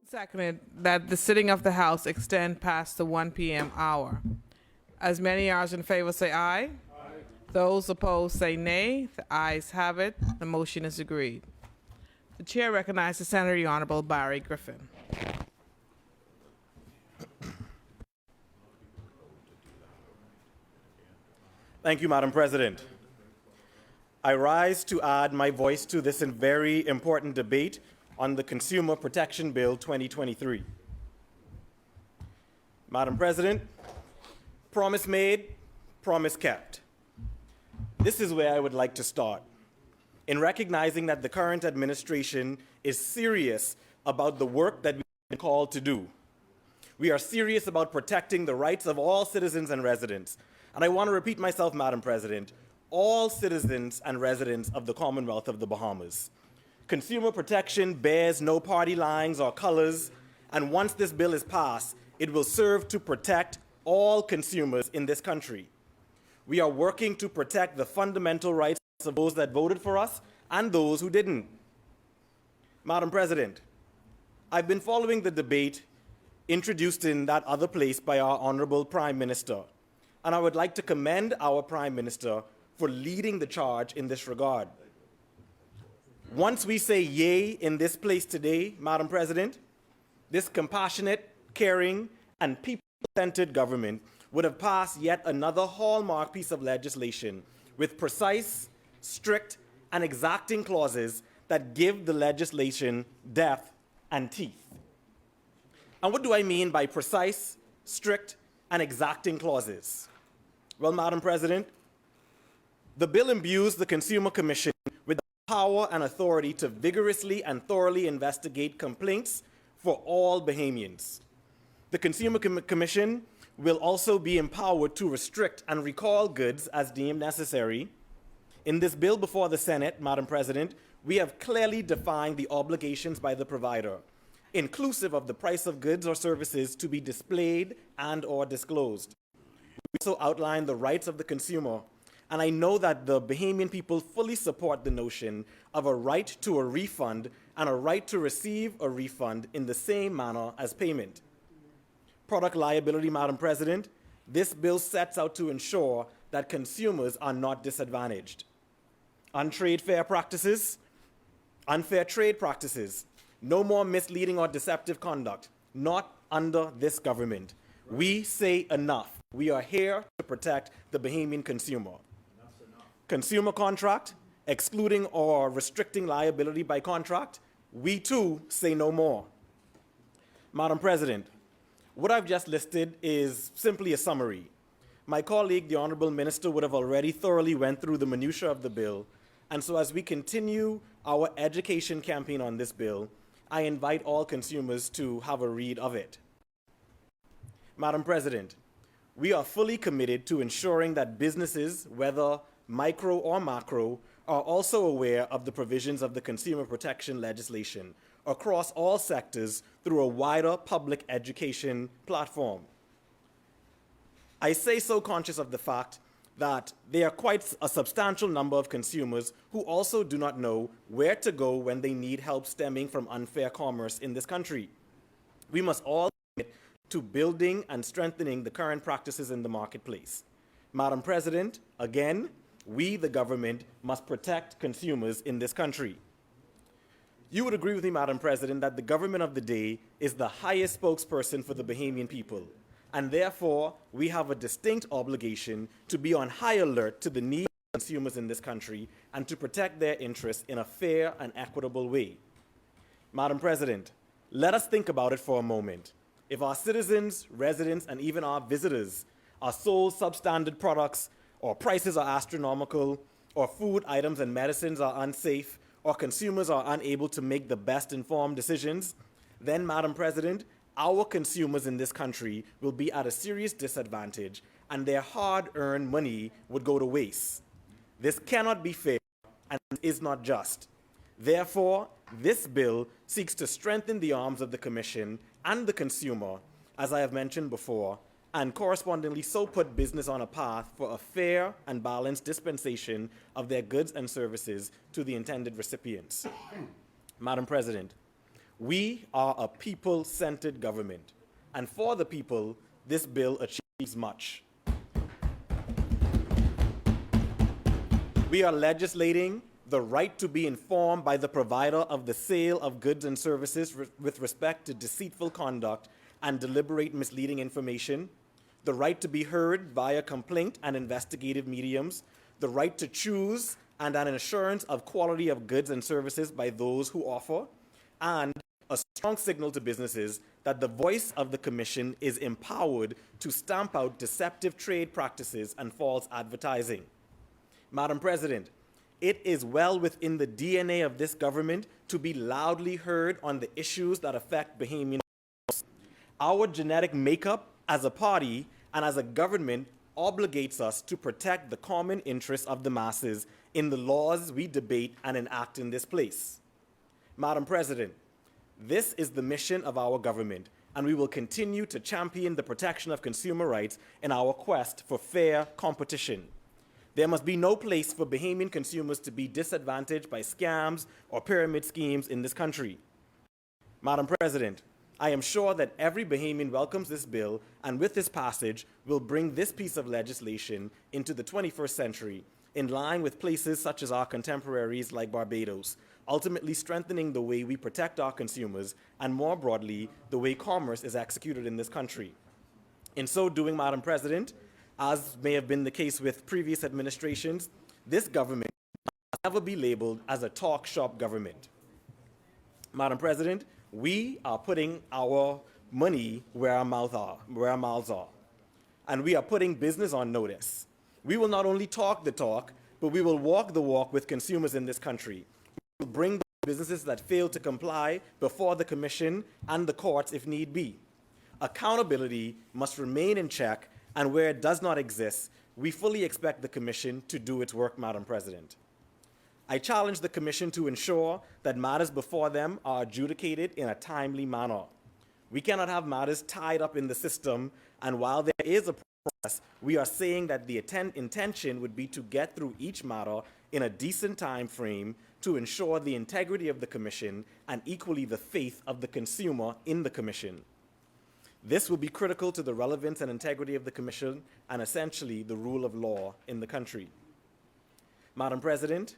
Seconded that the sitting of the House extend past the 1 p.m. hour. As many as in favor say aye. Those opposed say nay. The ayes have it. The motion is agreed. The chair recognizes Senator the Honorable Barry Griffin. Thank you, Madam President. I rise to add my voice to this very important debate on the Consumer Protection Bill 2023. Madam President, promise made, promise kept. This is where I would like to start. In recognizing that the current administration is serious about the work that we've been called to do. We are serious about protecting the rights of all citizens and residents. And I want to repeat myself, Madam President, all citizens and residents of the Commonwealth of the Bahamas. Consumer protection bears no party lines or colors, and once this bill is passed, it will serve to protect all consumers in this country. We are working to protect the fundamental rights of those that voted for us and those who didn't. Madam President, I've been following the debate introduced in that other place by our Honorable Prime Minister, and I would like to commend our Prime Minister for leading the charge in this regard. Once we say yay in this place today, Madam President, this compassionate, caring, and people-centered government would have passed yet another hallmark piece of legislation with precise, strict, and exacting clauses that give the legislation depth and teeth. And what do I mean by precise, strict, and exacting clauses? Well, Madam President, the bill imbues the Consumer Commission with the power and authority to vigorously and thoroughly investigate complaints for all Bahamians. The Consumer Commission will also be empowered to restrict and recall goods as deemed necessary. In this bill before the Senate, Madam President, we have clearly defined the obligations by the provider, inclusive of the price of goods or services to be displayed and or disclosed. We also outline the rights of the consumer, and I know that the Bahamian people fully support the notion of a right to a refund and a right to receive a refund in the same manner as payment. Product liability, Madam President, this bill sets out to ensure that consumers are not disadvantaged. Unfair trade practices, no more misleading or deceptive conduct, not under this government. We say enough. We are here to protect the Bahamian consumer. Consumer contract, excluding or restricting liability by contract, we too say no more. Madam President, what I've just listed is simply a summary. My colleague, the Honorable Minister, would have already thoroughly went through the minutiae of the bill, and so as we continue our education campaign on this bill, I invite all consumers to have a read of it. Madam President, we are fully committed to ensuring that businesses, whether micro or macro, are also aware of the provisions of the consumer protection legislation across all sectors through a wider public education platform. I say so conscious of the fact that there are quite a substantial number of consumers who also do not know where to go when they need help stemming from unfair commerce in this country. We must all commit to building and strengthening the current practices in the marketplace. Madam President, again, we, the government, must protect consumers in this country. You would agree with me, Madam President, that the government of the day is the highest spokesperson for the Bahamian people, and therefore we have a distinct obligation to be on high alert to the needs of consumers in this country and to protect their interests in a fair and equitable way. Madam President, let us think about it for a moment. If our citizens, residents, and even our visitors are sold substandard products, or prices are astronomical, or food items and medicines are unsafe, or consumers are unable to make the best informed decisions, then, Madam President, our consumers in this country will be at a serious disadvantage and their hard-earned money would go to waste. This cannot be fair and is not just. Therefore, this bill seeks to strengthen the arms of the Commission and the consumer, as I have mentioned before, and correspondingly so put business on a path for a fair and balanced dispensation of their goods and services to the intended recipients. Madam President, we are a people-centered government, and for the people, this bill achieves much. We are legislating the right to be informed by the provider of the sale of goods and services with respect to deceitful conduct and deliberate misleading information, the right to be heard via complaint and investigative mediums, the right to choose and an assurance of quality of goods and services by those who offer, and a strong signal to businesses that the voice of the Commission is empowered to stamp out deceptive trade practices and false advertising. Madam President, it is well within the DNA of this government to be loudly heard on the issues that affect Bahamian. Our genetic makeup as a party and as a government obligates us to protect the common interests of the masses in the laws we debate and enact in this place. Madam President, this is the mission of our government, and we will continue to champion the protection of consumer rights in our quest for fair competition. There must be no place for Bahamian consumers to be disadvantaged by scams or pyramid schemes in this country. Madam President, I am sure that every Bahamian welcomes this bill, and with this passage will bring this piece of legislation into the 21st century, in line with places such as our contemporaries like Barbados, ultimately strengthening the way we protect our consumers and, more broadly, the way commerce is executed in this country. In so doing, Madam President, as may have been the case with previous administrations, this government must never be labeled as a talk shop government. Madam President, we are putting our money where our mouths are, and we are putting business on notice. We will not only talk the talk, but we will walk the walk with consumers in this country. We will bring the businesses that fail to comply before the Commission and the courts if need be. Accountability must remain in check, and where it does not exist, we fully expect the Commission to do its work, Madam President. I challenge the Commission to ensure that matters before them are adjudicated in a timely manner. We cannot have matters tied up in the system, and while there is a process, we are saying that the intention would be to get through each matter in a decent time frame to ensure the integrity of the Commission and equally the faith of the consumer in the Commission. This will be critical to the relevance and integrity of the Commission and essentially the rule of law in the country. Madam President,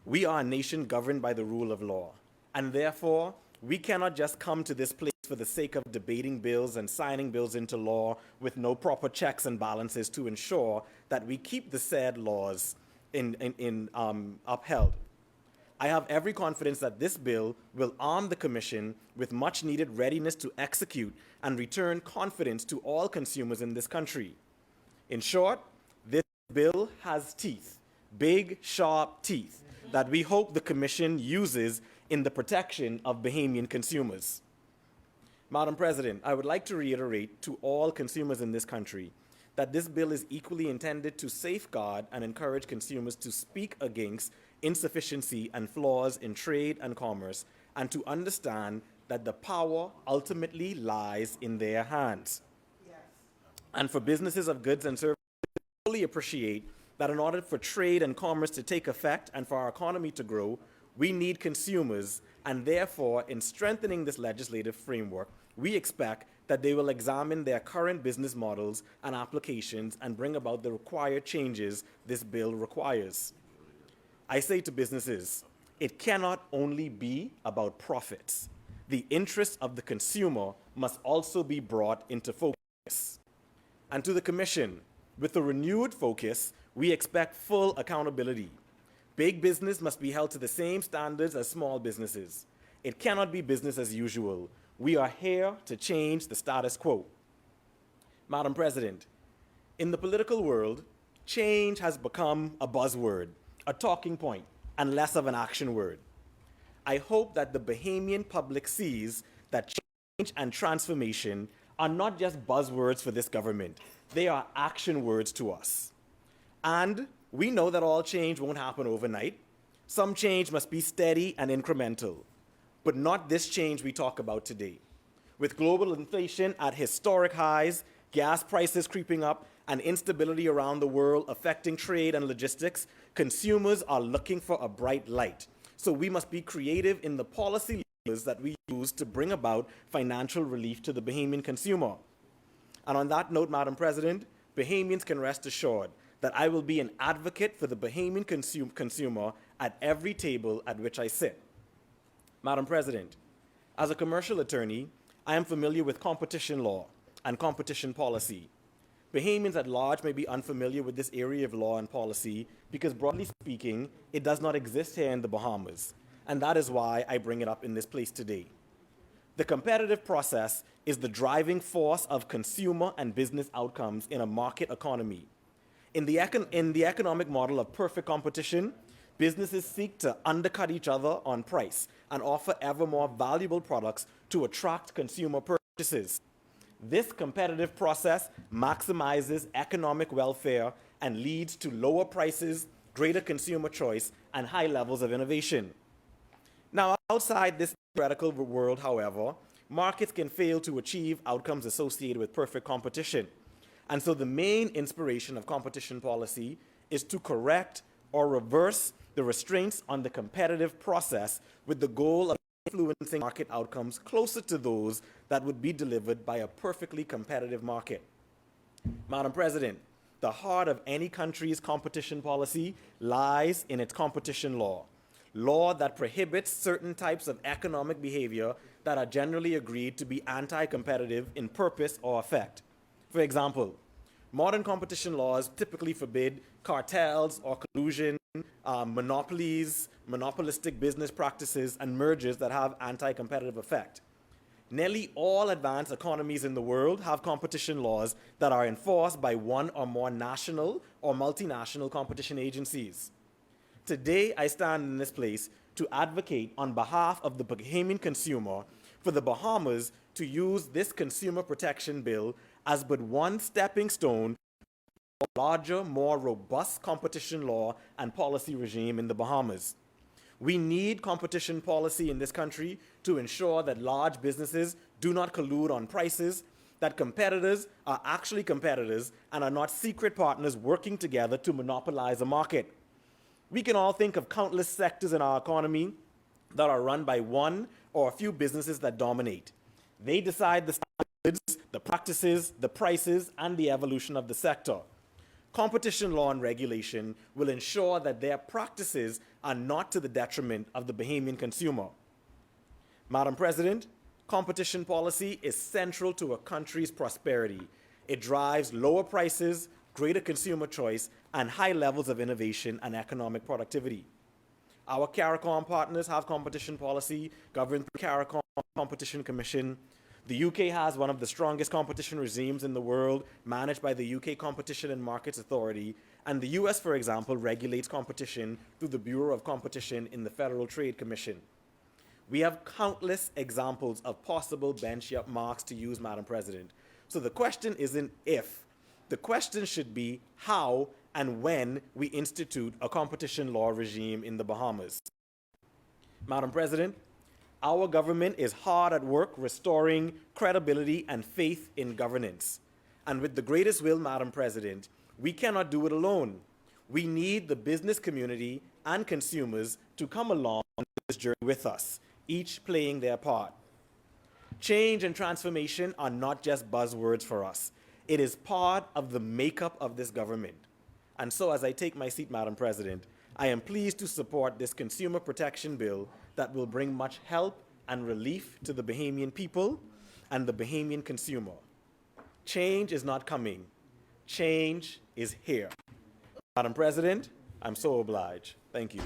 we are a nation governed by the rule of law, and therefore we cannot just come to this place for the sake of debating bills and signing bills into law with no proper checks and balances to ensure that we keep the said laws upheld. I have every confidence that this bill will arm the Commission with much needed readiness to execute and return confidence to all consumers in this country. In short, this bill has teeth, big, sharp teeth, that we hope the Commission uses in the protection of Bahamian consumers. Madam President, I would like to reiterate to all consumers in this country that this bill is equally intended to safeguard and encourage consumers to speak against insufficiency and flaws in trade and commerce, and to understand that the power ultimately lies in their hands. Yes. And for businesses of goods and services to fully appreciate that in order for trade and commerce to take effect and for our economy to grow, we need consumers, and therefore, in strengthening this legislative framework, we expect that they will examine their current business models and applications and bring about the required changes this bill requires. I say to businesses, it cannot only be about profits. The interests of the consumer must also be brought into focus. And to the Commission, with a renewed focus, we expect full accountability. Big business must be held to the same standards as small businesses. It cannot be business as usual. We are here to change the status quo. Madam President, in the political world, change has become a buzzword, a talking point, and less of an action word. I hope that the Bahamian public sees that change and transformation are not just buzzwords for this government. They are action words to us. And we know that all change won't happen overnight. Some change must be steady and incremental, but not this change we talk about today. With global inflation at historic highs, gas prices creeping up, and instability around the world affecting trade and logistics, consumers are looking for a bright light. So we must be creative in the policy levers that we use to bring about financial relief to the Bahamian consumer. And on that note, Madam President, Bahamians can rest assured that I will be an advocate for the Bahamian consumer at every table at which I sit. Madam President, as a commercial attorney, I am familiar with competition law and competition policy. Bahamians at large may be unfamiliar with this area of law and policy because, broadly speaking, it does not exist here in the Bahamas, and that is why I bring it up in this place today. The competitive process is the driving force of consumer and business outcomes in a market economy. In the economic model of perfect competition, businesses seek to undercut each other on price and offer ever more valuable products to attract consumer purchases. This competitive process maximizes economic welfare and leads to lower prices, greater consumer choice, and high levels of innovation. Now, outside this theoretical world, however, markets can fail to achieve outcomes associated with perfect competition. And so the main inspiration of competition policy is to correct or reverse the restraints on the competitive process with the goal of influencing market outcomes closer to those that would be delivered by a perfectly competitive market. Madam President, the heart of any country's competition policy lies in its competition law, law that prohibits certain types of economic behavior that are generally agreed to be anti-competitive in purpose or effect. For example, modern competition laws typically forbid cartels or collusion, monopolies, monopolistic business practices, and mergers that have anti-competitive effect. Nearly all advanced economies in the world have competition laws that are enforced by one or more national or multinational competition agencies. Today, I stand in this place to advocate on behalf of the Bahamian consumer for the Bahamas to use this consumer protection bill as but one stepping stone for a larger, more robust competition law and policy regime in the Bahamas. We need competition policy in this country to ensure that large businesses do not collude on prices, that competitors are actually competitors and are not secret partners working together to monopolize a market. We can all think of countless sectors in our economy that are run by one or a few businesses that dominate. They decide the standards, the practices, the prices, and the evolution of the sector. Competition law and regulation will ensure that their practices are not to the detriment of the Bahamian consumer. Madam President, competition policy is central to a country's prosperity. It drives lower prices, greater consumer choice, and high levels of innovation and economic productivity. Our CARICOM partners have competition policy governed through CARICOM Competition Commission. The UK has one of the strongest competition regimes in the world, managed by the UK Competition and Markets Authority, and the US, for example, regulates competition through the Bureau of Competition in the Federal Trade Commission. We have countless examples of possible benchmarks to use, Madam President. So the question isn't if, the question should be how and when we institute a competition law regime in the Bahamas. Madam President, our government is hard at work restoring credibility and faith in governance. And with the greatest will, Madam President, we cannot do it alone. We need the business community and consumers to come along on this journey with us, each playing their part. Change and transformation are not just buzzwords for us. It is part of the makeup of this government. And so as I take my seat, Madam President, I am pleased to support this consumer protection bill that will bring much help and relief to the Bahamian people and the Bahamian consumer. Change is not coming. Change is here. Madam President, I'm so obliged. Thank you.